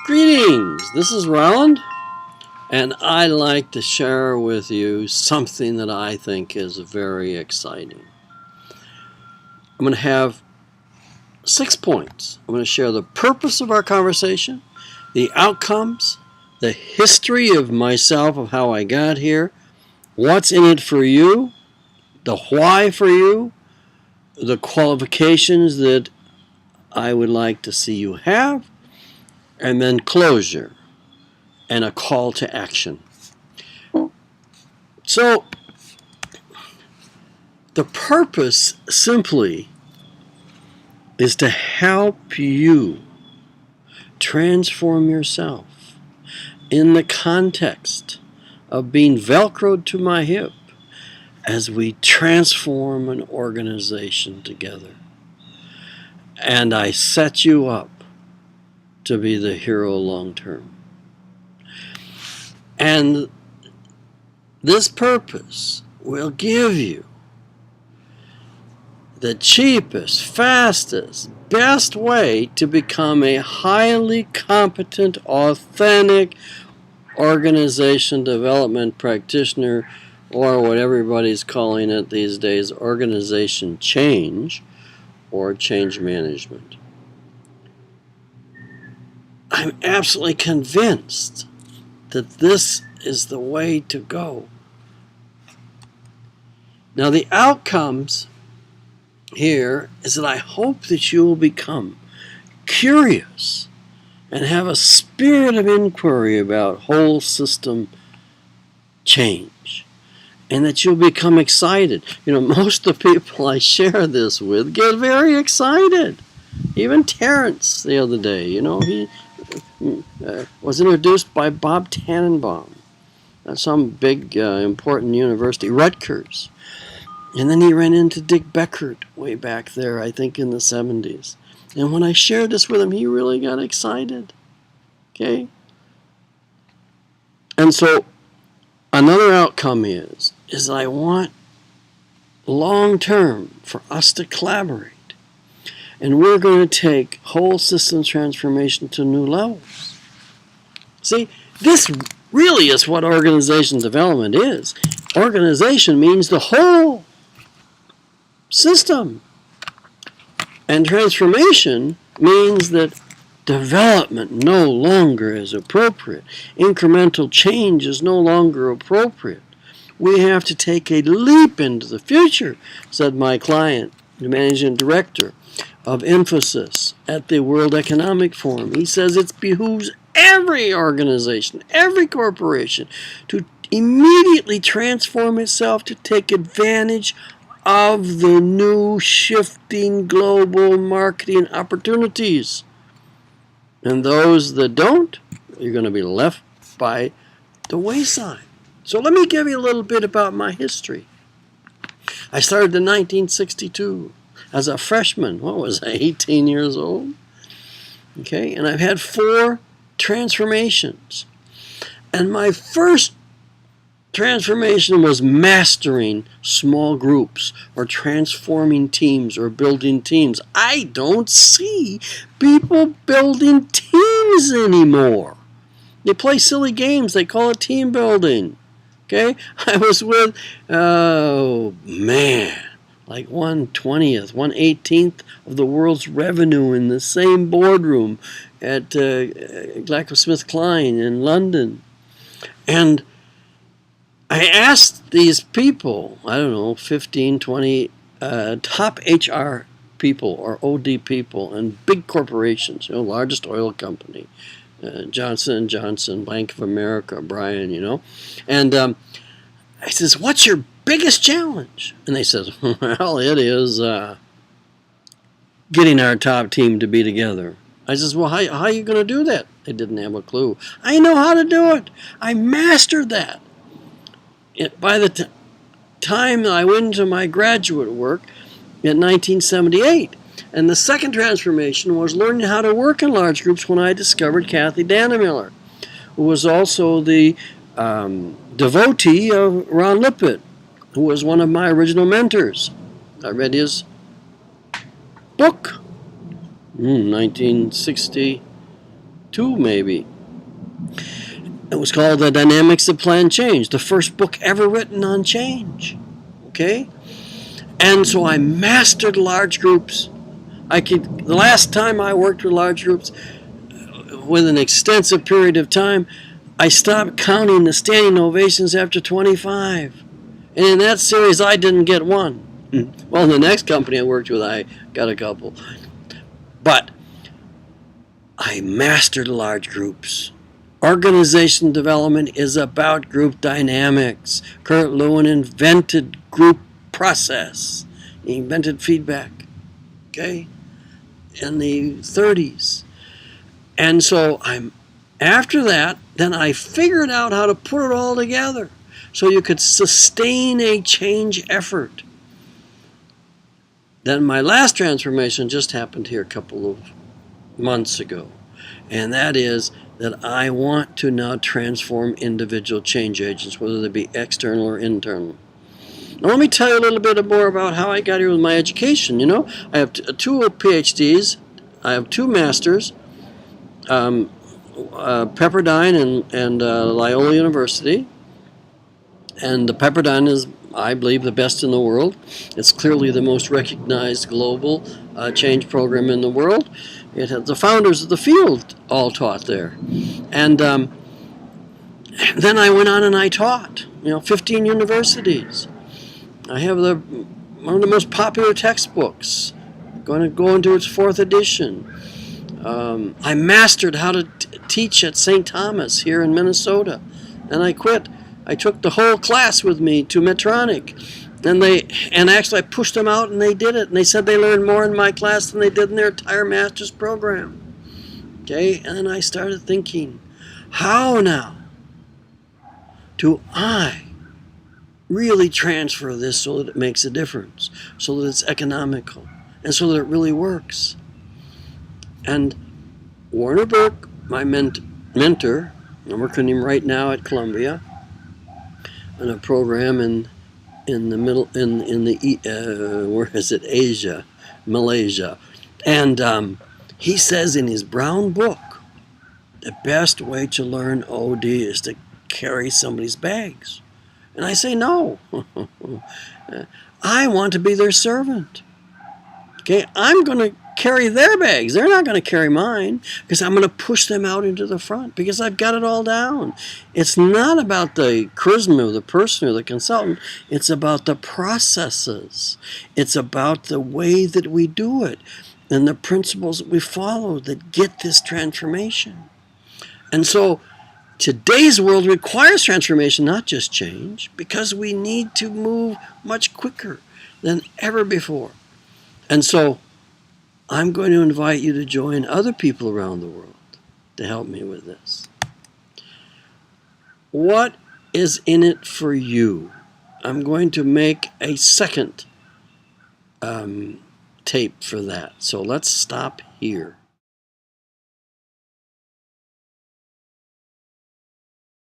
Greetings, this is Roland, and I'd like to share with you something that I think is very exciting. I'm going to have 6 points. I'm going to share the purpose of our conversation, the outcomes, the history of myself, of how I got here, what's in it for you, the why for you, the qualifications that I would like to see you have, and then closure and a call to action. So, the purpose simply is to help you transform yourself in the context of being Velcroed to my hip as we transform an organization together. And I set you up to be the hero long term. And this purpose will give you the cheapest, fastest, best way to become a highly competent, authentic organization development practitioner, or what everybody's calling it these days, organization change or change management. I'm absolutely convinced that this is the way to go. Now, the outcomes here is that I hope that you will become curious and have a spirit of inquiry about whole system change, and that you'll become excited. Most of the people I share this with get very excited. Even Terrence the other day, he was introduced by Bob Tannenbaum at some big important university, Rutgers. And then he ran into Dick Beckert way back there, I think in the 70s. And when I shared this with him, he really got excited. Okay? And so another outcome is I want long term for us to collaborate. And we're going to take whole system transformation to new levels. See, this really is what organization development is. Organization means the whole system. And transformation means that development no longer is appropriate. Incremental change is no longer appropriate. We have to take a leap into the future, said my client, the managing director of emphasis at the World Economic Forum. He says it behooves every organization, every corporation, to immediately transform itself to take advantage of the new shifting global marketing opportunities. And those that don't, you're going to be left by the wayside. So let me give you a little bit about my history. I started in 1962. As a freshman, 18 years old? Okay, and I've had 4 transformations. And my first transformation was mastering small groups or transforming teams or building teams. I don't see people building teams anymore. They play silly games. They call it team building. Okay, I was with, like 1/20th, 1/18th of the world's revenue in the same boardroom at GlaxoSmithKline in London. And I asked these people, 15, 20 top HR people or OD people in big corporations, largest oil company, Johnson & Johnson, Bank of America, Brian, And I says, what's your biggest challenge? And they said, well, it is getting our top team to be together. I says, well, how are you going to do that? They didn't have a clue. I know how to do it. I mastered that. By the time I went into my graduate work in 1978, and the second transformation was learning how to work in large groups when I discovered Kathy Dannemiller, who was also the devotee of Ron Lippitt, who was one of my original mentors. I read his book, 1962 2 maybe. It was called The Dynamics of Planned Change, the first book ever written on change. Okay? And so I mastered large groups. The last time I worked with large groups, with an extensive period of time, I stopped counting the standing ovations after 25. And in that series, I didn't get one. Well, in the next company I worked with, I got a couple. But I mastered large groups. Organization development is about group dynamics. Kurt Lewin invented group process. He invented feedback, okay, in the 30s. And so after that, then I figured out how to put it all together so you could sustain a change effort. Then my last transformation just happened here a couple of months ago. And that is that I want to now transform individual change agents, whether they be external or internal. Now let me tell you a little bit more about how I got here with my education. You know, I have 2 PhDs, I have 2 masters, Pepperdine and Loyola University. And the Pepperdine is, I believe, the best in the world. It's clearly the most recognized global change program in the world. It has the founders of the field all taught there. And then I went on and I taught, 15 universities. I have one of the most popular textbooks, going to go into its 4th edition. I mastered how to teach at St. Thomas here in Minnesota, and I quit. I took the whole class with me to Medtronic, and actually I pushed them out, and they did it. And they said they learned more in my class than they did in their entire master's program. Okay, and then I started thinking, how now do I really transfer this so that it makes a difference, so that it's economical, and so that it really works? And Warner Burke, my mentor, I'm working with him right now at Columbia in a program in the middle, where is it, Asia, Malaysia. And he says in his brown book, the best way to learn OD is to carry somebody's bags. And I say, no. I want to be their servant. Okay, I'm going to carry their bags. They're not going to carry mine, because I'm going to push them out into the front, because I've got it all down. It's not about the charisma of the person or the consultant. It's about the processes. It's about the way that we do it and the principles that we follow that get this transformation. And so today's world requires transformation, not just change, because we need to move much quicker than ever before. And so I'm going to invite you to join other people around the world to help me with this. What is in it for you? I'm going to make a second tape for that. So let's stop here.